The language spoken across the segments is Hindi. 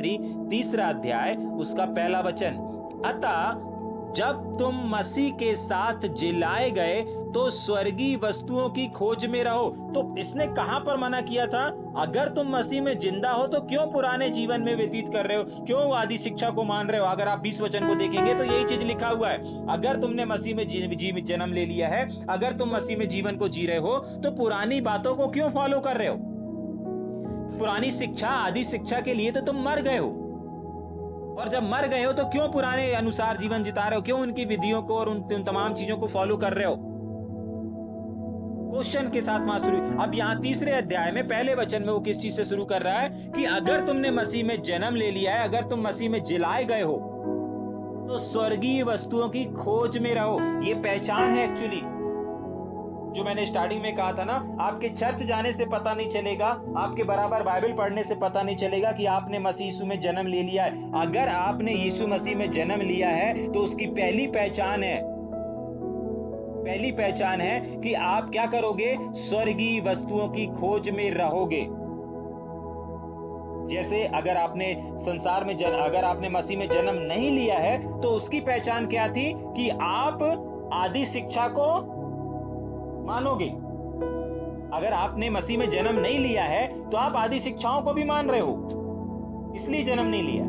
स्टडी 3 अध्याय उसका पहला वचन। अतः जब तुम मसीह के साथ जिलाए गए तो स्वर्गीय वस्तुओं की खोज में रहो। तो इसने कहां पर मना किया था? अगर तुम मसीह में जिंदा हो तो क्यों पुराने जीवन में व्यतीत कर रहे हो, क्यों आदि शिक्षा को मान रहे हो? अगर आप 20 वचन को देखेंगे तो यही चीज लिखा हुआ है। अगर तुमने मसीह में जन्म ले लिया है, अगर तुम मसीह में जीवन को जी रहे हो तो पुरानी बातों को क्यों फॉलो कर रहे हो? पुरानी शिक्षा, आदि शिक्षा के लिए तो तुम मर गए हो, और जब मर गए हो तो क्यों पुराने अनुसार जीवन जिता रहे हो? क्यों उनकी विधियों को और उन तमाम चीजों को फॉलो कर रहे हो? क्वेश्चन के साथ वहां शुरू। अब यहाँ 3 अध्याय में पहले वचन में वो किस चीज से शुरू कर रहा है कि अगर तुमने मसीह में जन्म ले लिया है, अगर तुम मसीह में जिलाए गए हो तो स्वर्गीय वस्तुओं की खोज में रहो। ये पहचान है एक्चुअली, जो मैंने स्टार्टिंग में कहा था ना, आपके चर्च जाने से पता नहीं चलेगा, आपके बराबर बाइबल पढ़ने से पता नहीं चलेगा कि आपने मसीह यीशु में जन्म ले लिया है। अगर आपने यीशु मसीह में जन्म लिया है तो उसकी पहली पहचान है कि आप क्या करोगे? स्वर्गीय वस्तुओं की खोज में रहोगे। जैसे अगर आपने संसार में अगर आपने मसीह में जन्म नहीं लिया है तो उसकी पहचान क्या थी? कि आप आदि शिक्षा को मानोगे। अगर आपने मसीह में जन्म नहीं लिया है तो आप आदि शिक्षाओं को भी मान रहे हो, इसलिए जन्म नहीं लिया,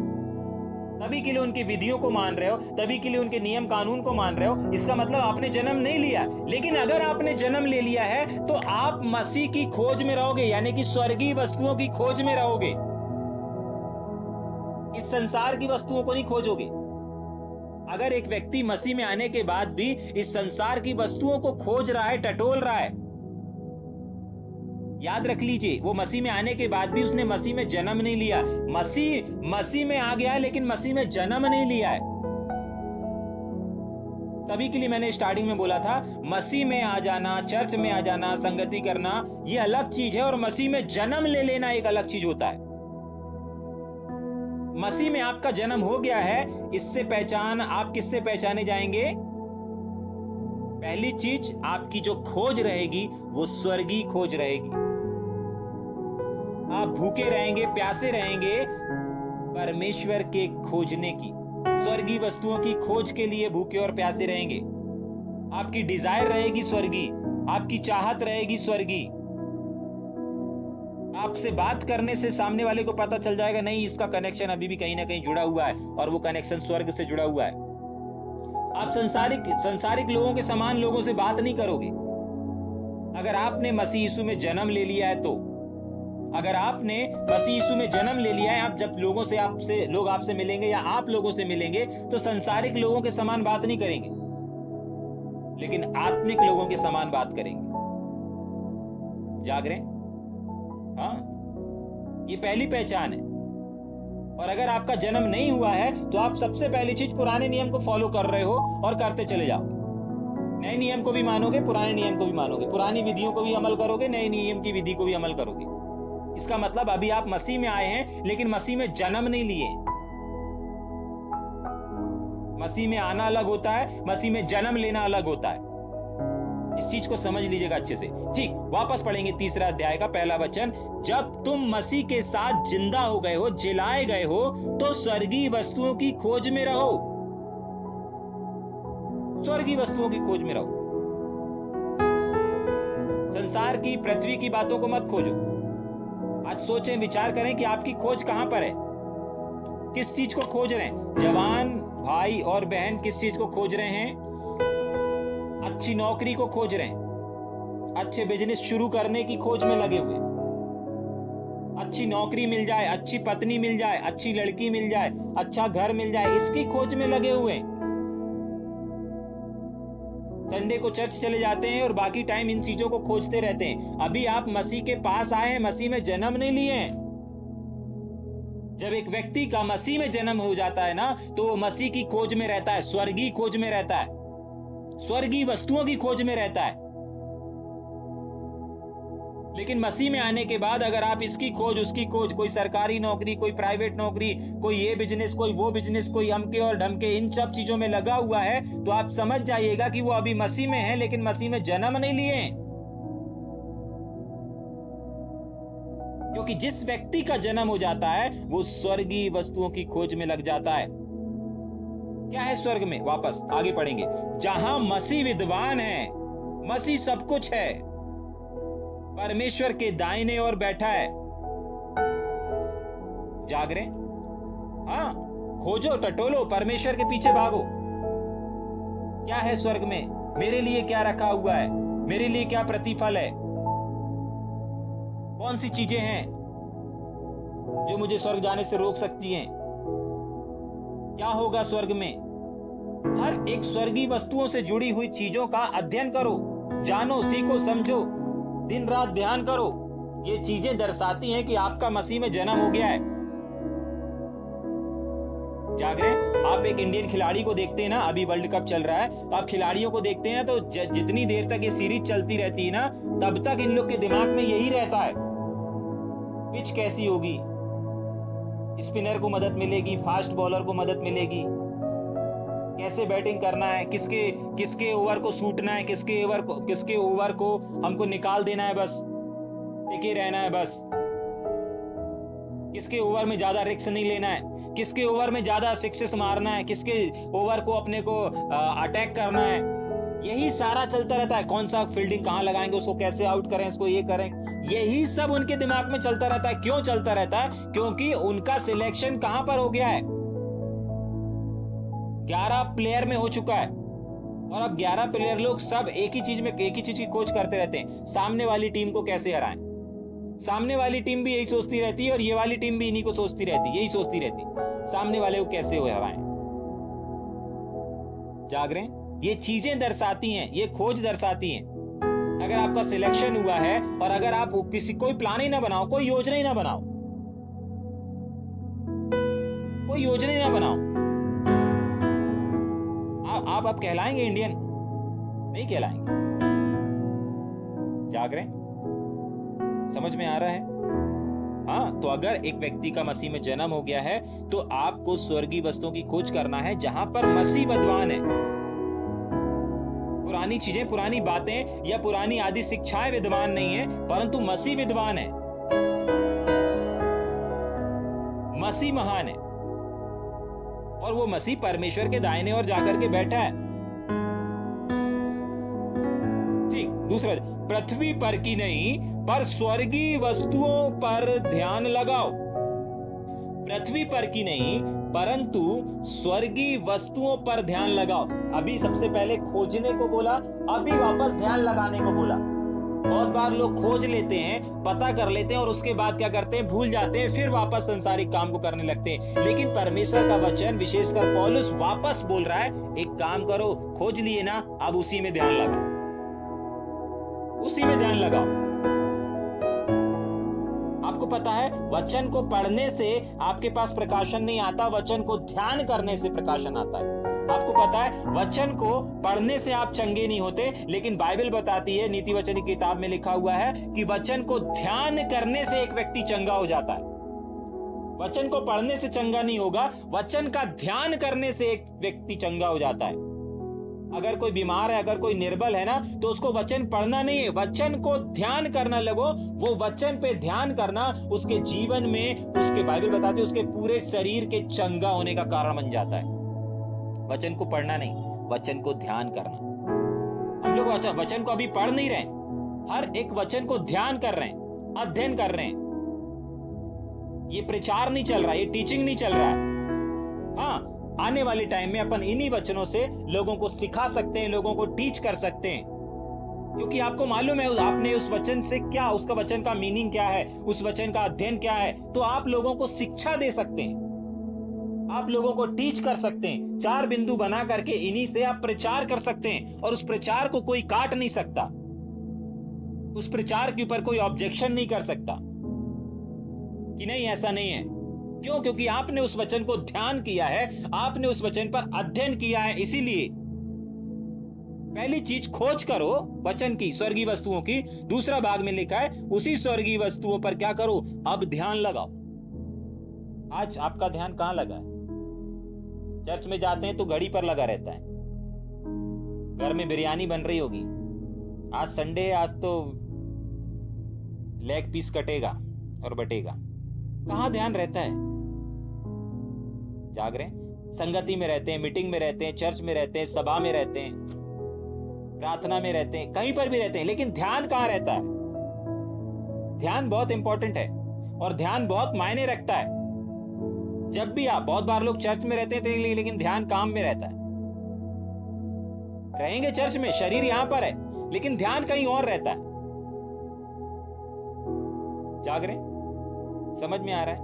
तभी के लिए उनकी विधियों को मान रहे हो, तभी के लिए उनके नियम कानून को मान रहे हो। इसका मतलब आपने जन्म नहीं लिया। लेकिन अगर आपने जन्म ले लिया है तो आप मसीह की खोज में रहोगे, यानी कि स्वर्गीय वस्तुओं की खोज में रहोगे। इस संसार की वस्तुओं को नहीं खोजोगे। अगर एक व्यक्ति मसीह में आने के बाद भी इस संसार की वस्तुओं को खोज रहा है, टटोल रहा है, याद रख लीजिए, वो मसीह में आने के बाद भी उसने मसीह में जन्म नहीं लिया। मसीह में आ गया है लेकिन मसीह में जन्म नहीं लिया है। तभी के लिए मैंने स्टार्टिंग में बोला था, मसीह में आ जाना, चर्च में आ जाना, संगति करना, ये अलग चीज है, और मसीह में जन्म ले लेना एक अलग चीज होता है। मसीह में आपका जन्म हो गया है, इससे पहचान आप किससे पहचाने जाएंगे? पहली चीज, आपकी जो खोज रहेगी वो स्वर्गीय खोज रहेगी। आप भूखे रहेंगे, प्यासे रहेंगे परमेश्वर के खोजने की, स्वर्गीय वस्तुओं की खोज के लिए भूखे और प्यासे रहेंगे। आपकी डिजायर रहेगी स्वर्गीय, आपकी चाहत रहेगी स्वर्गीय। आपसे बात करने से सामने वाले को पता चल जाएगा, नहीं, इसका कनेक्शन अभी भी कहीं ना कहीं जुड़ा हुआ है, और वो कनेक्शन स्वर्ग से जुड़ा हुआ है। आप संसारिक लोगों के समान लोगों से बात नहीं करोगे। अगर आपने मसीह यीशु में जन्म ले लिया है तो, अगर आपने मसीह यीशु में जन्म ले लिया है, आप जब लोग आपसे मिलेंगे या आप लोगों से मिलेंगे तो संसारिक लोगों के समान बात नहीं करेंगे, लेकिन आत्मिक लोगों के समान बात करेंगे। जाग रहे हैं? हाँ, ये पहली पहचान है। और अगर आपका जन्म नहीं हुआ है तो आप सबसे पहली चीज पुराने नियम को फॉलो कर रहे हो और करते चले जाओगे। नए नियम को भी मानोगे, पुराने नियम को भी मानोगे, पुरानी विधियों को भी अमल करोगे, नए नियम की विधि को भी अमल करोगे। इसका मतलब अभी आप मसीह में आए हैं लेकिन मसीह में जन्म नहीं लिए। मसीह में आना अलग होता है, मसीह में जन्म लेना अलग होता है। इस चीज को समझ लीजिएगा अच्छे से। ठीक, वापस पढ़ेंगे 3 अध्याय का पहला वचन। जब तुम मसीह के साथ जिंदा हो गए हो, जिलाए गए हो, तो स्वर्गीय वस्तुओं की खोज में रहो। स्वर्गीय वस्तुओं की खोज में रहो। संसार की, पृथ्वी की बातों को मत खोजो। आज सोचें, विचार करें कि आपकी खोज कहां पर है, किस चीज को खोज रहे हैं। जवान भाई और बहन किस चीज को खोज रहे हैं? अच्छी नौकरी को खोज रहे हैं, अच्छे बिजनेस शुरू करने की खोज में लगे हुए। अच्छी नौकरी मिल जाए, अच्छी पत्नी मिल जाए, अच्छी लड़की मिल जाए, अच्छा घर मिल जाए, इसकी खोज में लगे हुए। संडे को चर्च चले जाते हैं और बाकी टाइम इन चीजों को खोजते रहते हैं। अभी आप मसीह के पास आए हैं, मसीह में जन्म नहीं लिए हैं। जब एक व्यक्ति का मसीह में जन्म हो जाता है ना, तो वो मसीह की खोज में रहता है, स्वर्गीय खोज में रहता है, स्वर्गीय वस्तुओं की खोज में रहता है। लेकिन मसीह में आने के बाद अगर आप इसकी खोज, उसकी खोज, कोई सरकारी नौकरी, कोई प्राइवेट नौकरी, कोई ये बिजनेस, कोई वो बिजनेस, कोई अमके और ढमके, इन सब चीजों में लगा हुआ है, तो आप समझ जाइएगा कि वो अभी मसीह में है लेकिन मसीह में जन्म नहीं लिए हैं। क्योंकि जिस व्यक्ति का जन्म हो जाता है वो स्वर्गीय वस्तुओं की खोज में लग जाता है। क्या है स्वर्ग में? वापस आगे पढ़ेंगे। जहां मसीह विद्वान है, मसीह सब कुछ है, परमेश्वर के दाहिने ओर बैठा है। जाग रहे? हाँ, खोजो, टटोलो, परमेश्वर के पीछे भागो। क्या है स्वर्ग में? मेरे लिए क्या रखा हुआ है? मेरे लिए क्या प्रतिफल है? कौन सी चीजें हैं जो मुझे स्वर्ग जाने से रोक सकती हैं? क्या होगा स्वर्ग में? हर एक स्वर्गीय वस्तुओं से जुड़ी हुई चीजों का अध्ययन करो, जानो, सीखो, समझो, दिन रात ध्यान करो। ये चीजें दर्शाती हैं कि आपका मसीह में जन्म हो गया है। जाग रहे? आप एक इंडियन खिलाड़ी को देखते हैं ना, अभी वर्ल्ड कप चल रहा है, तो आप खिलाड़ियों को देखते हैं तो जितनी देर तक ये सीरीज चलती रहती है ना, तब तक इन लोग के दिमाग में यही रहता है, पिच कैसी होगी, स्पिनर को मदद मिलेगी, फास्ट बॉलर को मदद मिलेगी, कैसे बैटिंग करना है, किसके ओवर को सूटना है, किसके ओवर को हमको निकाल देना है, बस टिके रहना है, बस किसके ओवर में ज्यादा रिस्क नहीं लेना है, किसके ओवर में ज्यादा सिक्सेस मारना है, किसके ओवर को अपने को अटैक करना है। यही सारा चलता रहता है। कौन सा फील्डिंग कहां लगाएंगे, उसको कैसे आउट करें, इसको ये करें, यही सब उनके दिमाग में चलता रहता है। क्यों चलता रहता है? क्योंकि उनका सिलेक्शन कहां पर हो गया है? 11 प्लेयर में हो चुका है, और अब 11 प्लेयर लोग सब एक ही चीज की खोज करते रहते हैं, सामने वाली टीम को कैसे हराएं। सामने वाली टीम भी यही सोचती रहती है, और ये वाली टीम भी इन्हीं को सोचती रहती है, यही सोचती रहती है, सामने वाले को कैसे हराएं। जाग रहे हैं? ये चीजें दर्शाती हैं, ये खोज दर्शाती हैं। अगर आपका सिलेक्शन हुआ है, और अगर आप कोई प्लान ही ना बनाओ, कोई योजना ही ना बनाओ, कोई योजना ही ना बनाओ, आप कहलाएंगे इंडियन? नहीं कहलाएंगे। जाग रहे हैं? समझ में आ रहा है? हाँ, तो अगर एक व्यक्ति का मसीह में जन्म हो गया है, तो आपको स्वर्गीय वस्तुओं की खोज करना है जहां पर मसीह विद्वान है। पुरानी चीजें, पुरानी बातें या पुरानी आदि शिक्षाएं विद्वान नहीं है, परंतु मसीह विद्वान है। मसीह महान है, और वो मसीह परमेश्वर के दाहिने ओर जाकर के बैठा है। ठीक। दूसरा, पृथ्वी पर की नहीं पर स्वर्गीय वस्तुओं पर ध्यान लगाओ। पृथ्वी पर की नहीं परंतु स्वर्गीय वस्तुओं पर ध्यान लगाओ। अभी सबसे पहले खोजने को बोला, अभी वापस ध्यान लगाने को बोला। बहुत बार लोग खोज लेते हैं, पता कर लेते हैं, और उसके बाद क्या करते हैं? भूल जाते हैं, फिर वापस संसारिक काम को करने लगते हैं। लेकिन परमेश्वर का वचन, विशेषकर पौलुस वापस बोल रहा है, एक काम करो, खोज लिए ना, अब उसी में ध्यान लगाओ, उसी में ध्यान लगाओ। आपको पता है, वचन को पढ़ने से आपके पास प्रकाशन नहीं आता, वचन को ध्यान करने से प्रकाशन आता है। आपको पता है, वचन को पढ़ने से आप चंगे नहीं होते, लेकिन बाइबल बताती है, नीति वचन की किताब में लिखा हुआ है कि वचन को ध्यान करने से एक व्यक्ति चंगा हो जाता है। वचन को पढ़ने से चंगा नहीं होगा, वचन का ध्यान करने से एक व्यक्ति चंगा हो जाता है। अगर कोई बीमार है, अगर कोई निर्बल है ना, तो उसको वचन पढ़ना नहीं है, वचन को ध्यान करना लगो। वो वचन पे ध्यान करना उसके जीवन में, उसके बाइबल बताते हैं, उसके पूरे शरीर के चंगा होने का कारण बन जाता है। वचन को पढ़ना नहीं, वचन को ध्यान करना। हम लोग वचन को अभी पढ़ नहीं रहे, हर एक वचन को ध्यान कर रहे हैं, अध्ययन कर रहे हैं। ये प्रचार नहीं चल रहा, ये टीचिंग नहीं चल रहा है। हाँ, आने वाले टाइम में अपन इन्हीं वचनों से लोगों को सिखा सकते हैं, लोगों को टीच कर सकते हैं, क्योंकि आपको मालूम है आपने उस वचन से क्या, उसका वचन का मीनिंग क्या है, उस वचन का अध्ययन क्या है, तो आप लोगों को शिक्षा दे सकते हैं, आप लोगों को टीच कर सकते हैं। 4 बिंदु बना करके इन्हीं से आप प्रचार कर सकते हैं, और उस प्रचार को कोई काट नहीं सकता, उस प्रचार के ऊपर कोई ऑब्जेक्शन नहीं कर सकता कि नहीं, ऐसा नहीं है। क्यों? क्योंकि आपने उस वचन को ध्यान किया है, आपने उस वचन पर अध्ययन किया है। इसीलिए पहली चीज खोज करो वचन की, स्वर्गीय वस्तुओं की। दूसरा भाग में लिखा है, उसी स्वर्गीय वस्तुओं पर क्या करो? अब ध्यान लगाओ। आज आपका ध्यान कहां लगा है? चर्च में जाते हैं तो घड़ी पर लगा रहता है, घर में बिरयानी बन रही होगी, आज संडे है, आज तो लेग पीस कटेगा, और बटेगा। कहाँ ध्यान रहता है? जाग रहे हैं? संगति में रहते हैं, मीटिंग में रहते हैं, चर्च में रहते हैं, सभा में रहते हैं, प्रार्थना में रहते हैं, कहीं पर भी रहते हैं, लेकिन ध्यान कहाँ रहता है? ध्यान बहुत इंपॉर्टेंट है और ध्यान बहुत मायने रखता है। जब भी आप, बहुत बार लोग चर्च में रहते हैं लेकिन ध्यान काम में रहता है। रहेंगे चर्च में, शरीर यहां पर है, लेकिन ध्यान कहीं और रहता है। जाग रहे? समझ में आ रहा है?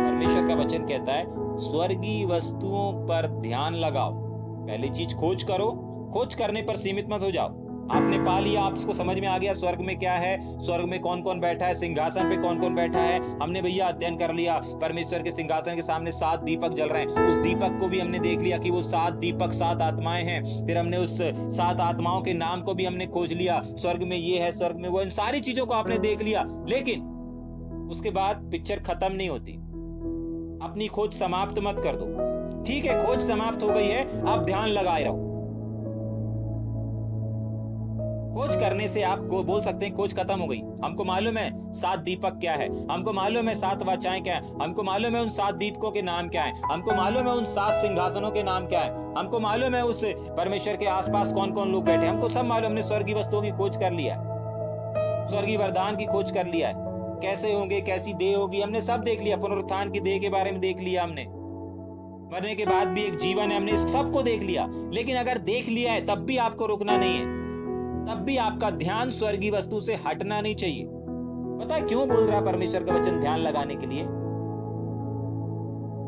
परमेश्वर का वचन कहता है स्वर्गीय वस्तुओं पर ध्यान लगाओ। पहली चीज खोज करो, खोज करने पर सीमित मत हो जाओ। आपने पा लिया, आपको समझ में आ गया स्वर्ग में क्या है, स्वर्ग में कौन कौन बैठा है, सिंहासन पे कौन कौन बैठा है। हमने भैया अध्ययन कर लिया, परमेश्वर के सिंहासन के सामने 7 दीपक जल रहे हैं। उस दीपक को भी हमने देख लिया कि वो 7 दीपक 7 आत्माएं हैं। फिर हमने उस 7 आत्माओं के नाम को भी हमने खोज लिया। स्वर्ग में ये है, स्वर्ग में वो, इन सारी चीजों को आपने देख लिया। लेकिन उसके बाद पिक्चर खत्म नहीं होती। अपनी खोज समाप्त मत कर दो। ठीक है, खोज समाप्त हो गई है, अब ध्यान लगाए रहो। खोज करने से आप बोल सकते हैं खोज खत्म हो गई। हमको मालूम है 7 दीपक क्या है, हमको मालूम है 7 वाचाएं क्या है, हमको मालूम है उन 7 दीपकों के नाम क्या है, हमको मालूम है उन 7 सिंहासनों के नाम क्या है, हमको मालूम है उस परमेश्वर के आसपास कौन कौन लोग बैठे, हमको सब मालूम। हमने स्वर्गीय वस्तुओं की खोज कर लिया है, स्वर्गीय वरदान की खोज कर लिया है, कैसे होंगे, कैसी देह होगी, हमने सब देख लिया। पुनरुत्थान की देह के बारे में देख लिया हमने, मरने के बाद भी एक जीवन है, हमने सबको देख लिया। लेकिन अगर देख लिया है तब भी आपको रुकना नहीं है, तब भी आपका ध्यान स्वर्गीय वस्तु से हटना नहीं चाहिए। पता है क्यों बोल रहा है परमेश्वर का वचन ध्यान लगाने के लिए?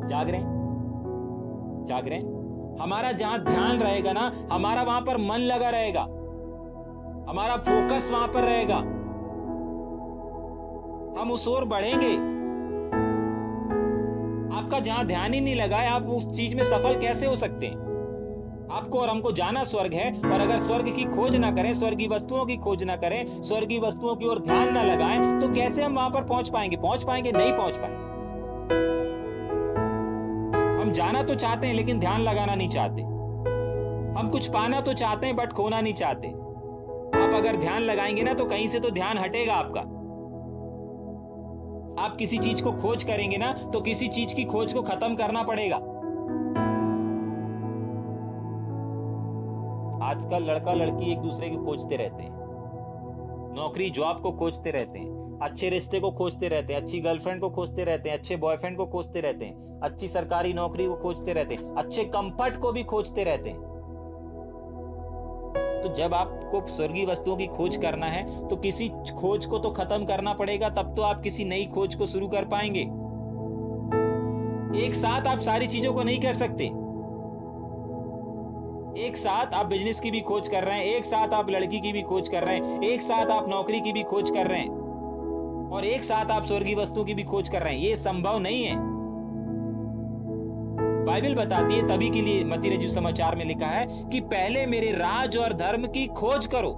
जाग रहे हैं? जाग रहे हैं? हमारा जहां ध्यान रहेगा ना, हमारा वहां पर मन लगा रहेगा, हमारा फोकस वहां पर रहेगा, हम उस ओर बढ़ेंगे। आपका जहां ध्यान ही नहीं लगा है, आप उस चीज में सफल कैसे हो सकते हैं? आपको और हमको जाना स्वर्ग है, और अगर स्वर्ग की खोज ना करें, स्वर्गीय वस्तुओं की खोज ना करें, स्वर्गीय वस्तुओं की ओर ध्यान ना लगाएं, तो कैसे हम वहां पर पहुंच पाएंगे? नहीं पहुंच पाएंगे। हम जाना तो चाहते हैं लेकिन ध्यान लगाना नहीं चाहते। हम कुछ पाना तो चाहते हैं बट खोना नहीं चाहते। आप अगर ध्यान लगाएंगे ना तो कहीं से तो ध्यान हटेगा आपका। आप किसी चीज को खोज करेंगे ना तो किसी चीज की खोज को खत्म करना पड़ेगा। आजकल लड़का लड़की एक दूसरे को खोजते रहते हैं, नौकरी जॉब को खोजते रहते हैं, अच्छे रिश्ते को खोजते रहते हैं, अच्छी गर्लफ्रेंड को खोजते रहते हैं, अच्छे बॉयफ्रेंड को खोजते रहते हैं, अच्छी सरकारी नौकरी को खोजते रहते हैं, अच्छे कंफर्ट को भी खोजते रहते हैं। तो जब आपको स्वर्गीय वस्तुओं की खोज करना है तो किसी खोज को तो खत्म करना पड़ेगा, तब तो आप किसी नई खोज को शुरू कर पाएंगे। एक साथ आप सारी चीजों को नहीं कर सकते। एक साथ आप बिजनेस की भी खोज कर रहे हैं, एक साथ आप लड़की की भी खोज कर रहे हैं, एक साथ आप नौकरी की भी खोज कर रहे हैं, और एक साथ आप स्वर्गीय वस्तुओं की भी खोज कर रहे हैं। ये संभव नहीं है। बाइबल बताती है, तभी के लिए मत्ती रचित समाचार में लिखा है कि पहले मेरे राज और धर्म की खोज करो,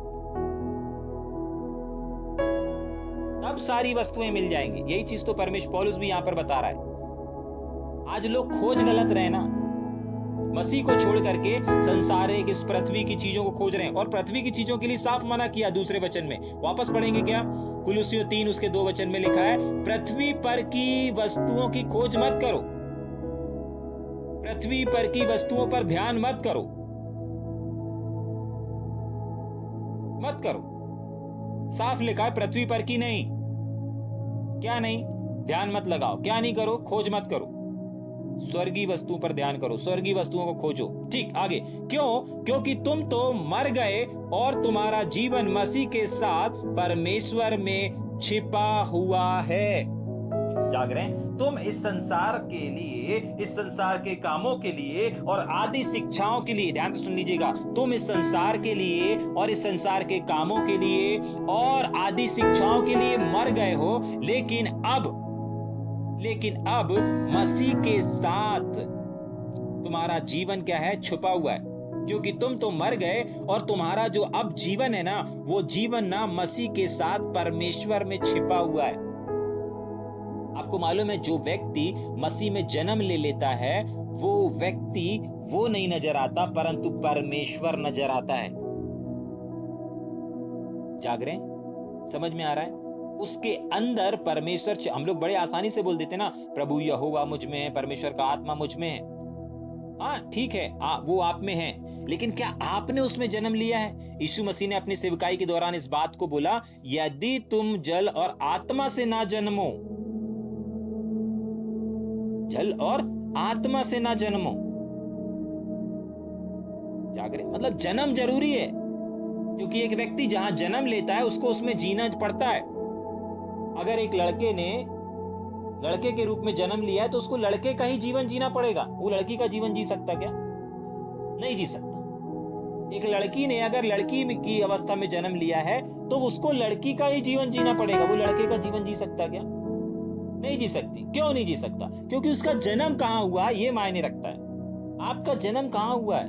तब सारी वस्तुएं मिल जाएंगी। यही चीज तो परमेश्वर पौलुस भी यहां पर बता रहा है। आज लोग खोज गलत रहे ना, मसीह को छोड़ करके संसारिक इस पृथ्वी की चीजों को खोज रहे हैं, और पृथ्वी की चीजों के लिए साफ मना किया दूसरे वचन में। वापस पढ़ेंगे क्या? कुलुस्सियों 3 उसके 2 वचन में लिखा है, पृथ्वी पर की वस्तुओं की खोज मत करो, पृथ्वी पर की वस्तुओं पर ध्यान मत करो, मत करो। साफ लिखा है पृथ्वी पर की नहीं। क्या नहीं? ध्यान मत लगाओ। क्या नहीं करो? खोज मत करो। स्वर्गीय वस्तुओं पर ध्यान करो, स्वर्गीय वस्तुओं को खोजो। ठीक, आगे। क्यों? क्योंकि तुम तो मर गए और तुम्हारा जीवन मसीह के साथ परमेश्वर में छिपा हुआ है। जाग रहे हैं? तुम इस संसार के लिए, इस संसार के कामों के लिए और आदि शिक्षाओं के लिए, ध्यान से सुन लीजिएगा, तुम इस संसार के लिए और इस संसार के कामों के लिए और आदि शिक्षाओं के लिए मर गए हो, लेकिन अब मसीह के साथ तुम्हारा जीवन क्या है? छुपा हुआ है। क्योंकि तुम तो मर गए और तुम्हारा जो अब जीवन है ना, वो जीवन ना मसीह के साथ परमेश्वर में छिपा हुआ है। आपको मालूम है, जो व्यक्ति मसीह में जन्म ले लेता है, वो व्यक्ति वो नहीं नजर आता, परंतु परमेश्वर नजर आता है। जाग रहे हैं? समझ में आ रहा है? उसके अंदर परमेश्वर, हम लोग बड़े आसानी से बोल देते ना, प्रभु यहोवा मुझ में है, परमेश्वर का आत्मा मुझ में है। हाँ ठीक है, वो आप में है, लेकिन क्या आपने उसमें जन्म लिया है? यीशु मसीह ने अपनी सेवकाई के दौरान इस बात को बोला, यदि तुम जल और आत्मा से ना जन्मो, जल और आत्मा से ना जन्मो। जागरे मतलब जन्म जरूरी है, क्योंकि एक व्यक्ति जहां जन्म लेता है उसको उसमें जीना पड़ता है। अगर एक लड़के ने लड़के के रूप में जन्म लिया है तो उसको लड़के का ही जीवन जीना पड़ेगा। वो लड़की का जीवन जी सकता क्या? नहीं जी सकता। एक लड़की ने अगर लड़की की अवस्था में जन्म लिया है तो उसको लड़की का ही जीवन जीना पड़ेगा। वो लड़के का जीवन जी सकता क्या? नहीं जी सकती। क्यों नहीं जी सकता? क्योंकि उसका जन्म कहां हुआ ये मायने रखता है। आपका जन्म कहां हुआ है?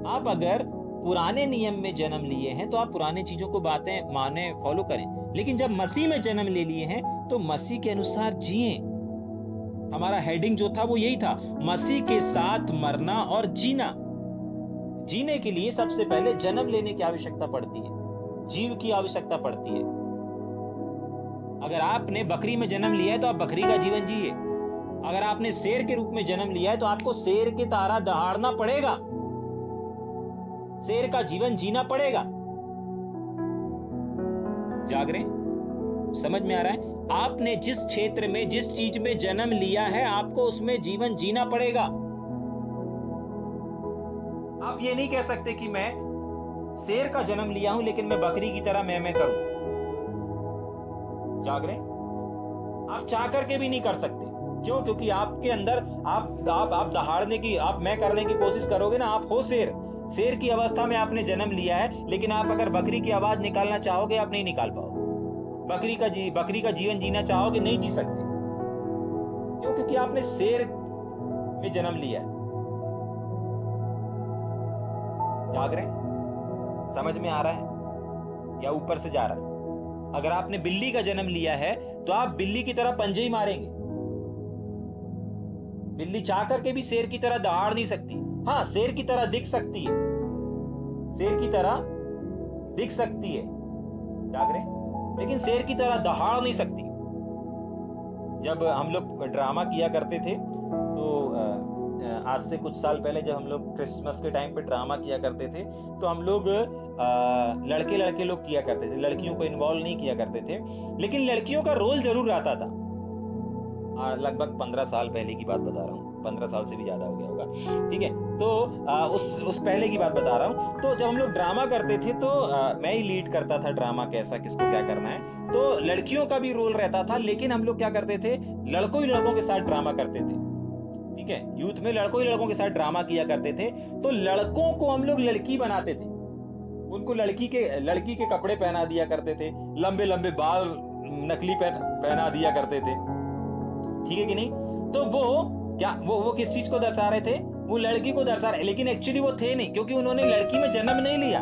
आप अगर पुराने नियम में जन्म लिए हैं तो आप पुराने चीजों को बातें माने, फॉलो करें, लेकिन जब मसीह में जन्म ले लिए हैं तो मसीह के अनुसार जिए। हमारा हेडिंग जो था वो यही था, मसीह के साथ मरना और जीना। जीने के लिए सबसे पहले जन्म लेने की आवश्यकता पड़ती है, जीव की आवश्यकता पड़ती है। अगर आपने बकरी में जन्म लिया है तो आप बकरी का जीवन जिए। अगर आपने शेर के रूप में जन्म लिया है तो आपको शेर की तरह दहाड़ना पड़ेगा, शेर का जीवन जीना पड़ेगा। जाग रहे? समझ में आ रहा है? आपने जिस क्षेत्र में, जिस चीज में जन्म लिया है, आपको उसमें जीवन जीना पड़ेगा। आप ये नहीं कह सकते कि मैं शेर का जन्म लिया हूं लेकिन मैं बकरी की तरह मैं करूं। जाग रहे? आप चाह करके भी नहीं कर सकते। क्यों? क्योंकि आपके अंदर आप दहाड़ने की, आप मैं करने की कोशिश करोगे ना, आप हो शेर की अवस्था में आपने जन्म लिया है, लेकिन आप अगर बकरी की आवाज निकालना चाहोगे आप नहीं निकाल पाओगे। बकरी का जीवन जीना चाहोगे, नहीं जी सकते। क्यों? क्योंकि आपने शेर में जन्म लिया है। जाग रहे? समझ में आ रहा है या ऊपर से जा रहा है? अगर आपने बिल्ली का जन्म लिया है तो आप बिल्ली की तरह पंजे ही मारेंगे। बिल्ली चाह करके भी शेर की तरह दहाड़ नहीं सकती। हाँ, शेर की तरह दिख सकती है, शेर की तरह दिख सकती है, जाग रहे, लेकिन शेर की तरह दहाड़ नहीं सकती। जब हम लोग ड्रामा किया करते थे तो आज से कुछ साल पहले जब हम लोग क्रिसमस के टाइम पे ड्रामा किया करते थे तो हम लोग लड़के लोग किया करते थे, लड़कियों को इन्वॉल्व नहीं किया करते थे, लेकिन लड़कियों का रोल जरूर आता था। लगभग 15 साल पहले की बात बता रहा हूँ, 15 साल से भी ज्यादा हो गया होगा, ठीक है। तो उस पहले की बात बता रहा हूँ। तो जब हम लोग ड्रामा करते थे तो मैं ही लीड करता था ड्रामा, कैसा किसको क्या करना है। तो लड़कियों का भी रोल रहता था, लेकिन हम लोग क्या करते थे, लड़कों ही लड़कों के साथ ड्रामा करते थे, ठीक है। यूथ में लड़कों ही लड़कों के साथ ड्रामा किया करते थे। तो लड़कों को हम लोग लड़की बनाते थे, उनको लड़की के कपड़े पहना दिया करते थे, लंबे लंबे बाल नकली पहना दिया करते थे, ठीक है कि नहीं। तो वो किस चीज को दर्शा रहे थे? वो लड़की को दर्शा रहे, लेकिन एक्चुअली वो थे नहीं, क्योंकि उन्होंने लड़की में जन्म नहीं लिया।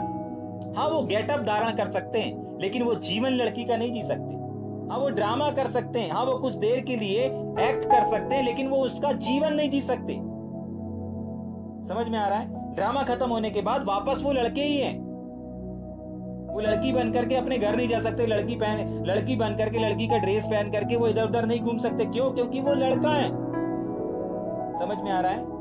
हाँ, वो गेटअप धारण कर सकते हैं, लेकिन वो जीवन लड़की का नहीं जी सकते। हाँ, वो ड्रामा कर सकते हैं, हाँ वो कुछ देर के लिए एक्ट कर सकते हैं, लेकिन वो उसका जीवन नहीं जी सकते। समझ में आ रहा है? ड्रामा खत्म होने के बाद वापस वो लड़के ही हैं। वो लड़की बन करके अपने घर नहीं जा सकते, लड़की बन करके, लड़की का ड्रेस पहन करके वो इधर उधर नहीं घूम सकते। क्यों? क्योंकि वो लड़का है। समझ में आ रहा है?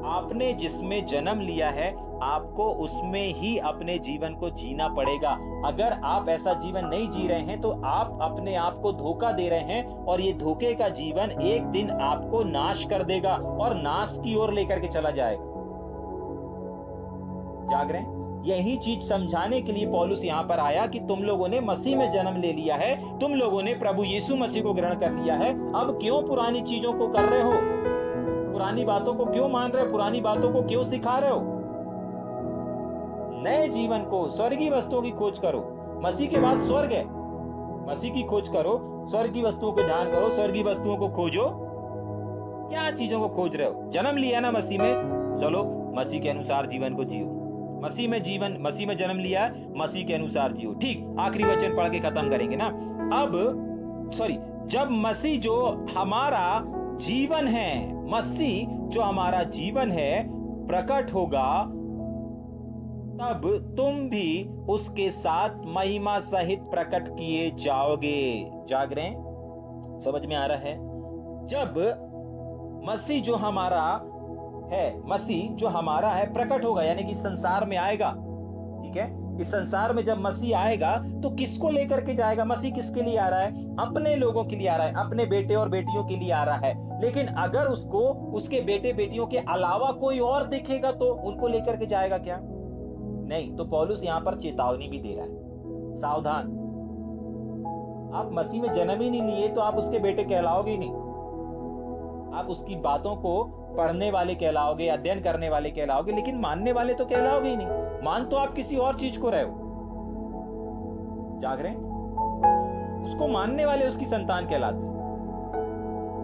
आपने जिसमें जन्म लिया है आपको उसमें ही अपने जीवन को जीना पड़ेगा। अगर आप ऐसा जीवन नहीं जी रहे हैं तो आप अपने आप को धोखा दे रहे हैं, और ये धोखे का जीवन एक दिन आपको नाश कर देगा और नाश की ओर लेकर के चला जाएगा। जाग रहे हैं? यही चीज समझाने के लिए पौलुस यहां पर आया कि तुम लोगों ने मसीह में जन्म ले लिया है, तुम लोगों ने प्रभु यीशु मसीह को ग्रहण कर लिया है। अब क्यों पुरानी चीजों को कर रहे हो? पुरानी बातों को क्यों मान रहे हो? पुरानी बातों को क्यों सिखा रहे हो? नए जीवन को, स्वर्गीय वस्तुओं की खोज करो। मसीह के बाद स्वर्ग है, मसीह की खोज करो, स्वर्ग की वस्तुओं को ध्यान करो, स्वर्गीय वस्तुओं को खोजो। क्या चीजों को खोज रहे हो? जन्म लिया ना मसीह में, चलो मसीह के अनुसार जीवन को जियो। मसीह में जन्म लिया, मसीह के अनुसार जियो। ठीक, आखिरी वचन पढ़ के खत्म करेंगे ना। जब मसीह जो हमारा जीवन है, मसीह जो हमारा जीवन है प्रकट होगा, तब तुम भी उसके साथ महिमा सहित प्रकट किए जाओगे। जाग रहे हैं? समझ में आ रहा है? जब मसीह जो हमारा है प्रकट होगा, यानी कि संसार में आएगा, ठीक है, इस संसार में जब मसीह आएगा तो किसको लेकर के जाएगा? मसीह किसके लिए आ रहा है? अपने लोगों के लिए आ रहा है, अपने बेटे और बेटियों के लिए आ रहा है। लेकिन अगर उसको उसके बेटे बेटियों के अलावा कोई और दिखेगा तो उनको लेकर के जाएगा क्या? नहीं। तो पौलुस यहां पर चेतावनी भी दे रहा है, सावधान, आप मसीह में जन्म ही नहीं लिए तो आप उसके बेटे कहलाओगे ही नहीं। आप उसकी बातों को पढ़ने वाले कहलाओगे, अध्ययन करने वाले कहलाओगे, लेकिन मानने वाले तो कहलाओगे ही नहीं। मान तो आप किसी और चीज को रहे हो। जाग रहे हैं? उसको मानने वाले उसकी संतान कहलाते हैं।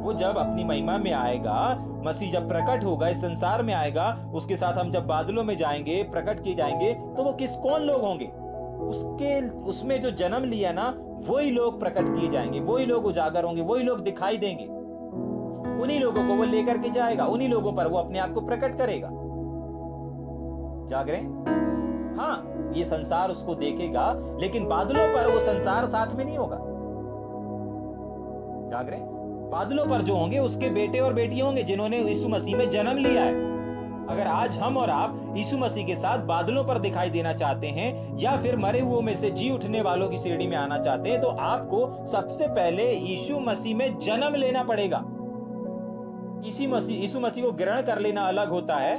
वो जब अपनी महिमा में आएगा, मसीह जब प्रकट होगा, इस संसार में आएगा, उसके साथ हम जब बादलों में जाएंगे, प्रकट किए जाएंगे, तो वो कौन लोग होंगे? उसमें जो जन्म लिया ना, वही लोग प्रकट किए जाएंगे, वही लोग उजागर होंगे, वही लोग दिखाई देंगे। उन्हीं लोगों को वो लेकर के जाएगा, उन्हीं लोगों पर वो अपने आप को प्रकट करेगा। जाग रहे हैं? हाँ, ये संसार उसको देखेगा, लेकिन बादलों पर वो संसार साथ में नहीं होगा। जाग रहे हैं? बादलों पर जो होंगे उसके बेटे और बेटियां होंगे जिन्होंने यीशु मसीह में जन्म लिया है। अगर आज हम और आप यीशु मसीह के साथ बादलों पर दिखाई देना चाहते हैं, या फिर मरे हुओं में से जी उठने वालों की श्रेणी में आना चाहते हैं, तो आपको सबसे पहले यीशु मसीह में जन्म लेना पड़ेगा। यीशु मसीह को ग्रहण कर लेना अलग होता है,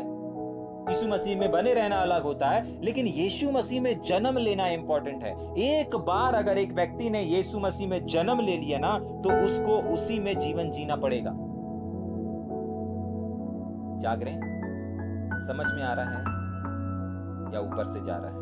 यीशु मसीह में बने रहना अलग होता है, लेकिन यीशु मसीह में जन्म लेना इंपॉर्टेंट है। एक बार अगर एक व्यक्ति ने यीशु मसीह में जन्म ले लिया ना, तो उसको उसी में जीवन जीना पड़ेगा। जाग रहे हैं? समझ में आ रहा है या ऊपर से जा रहा है?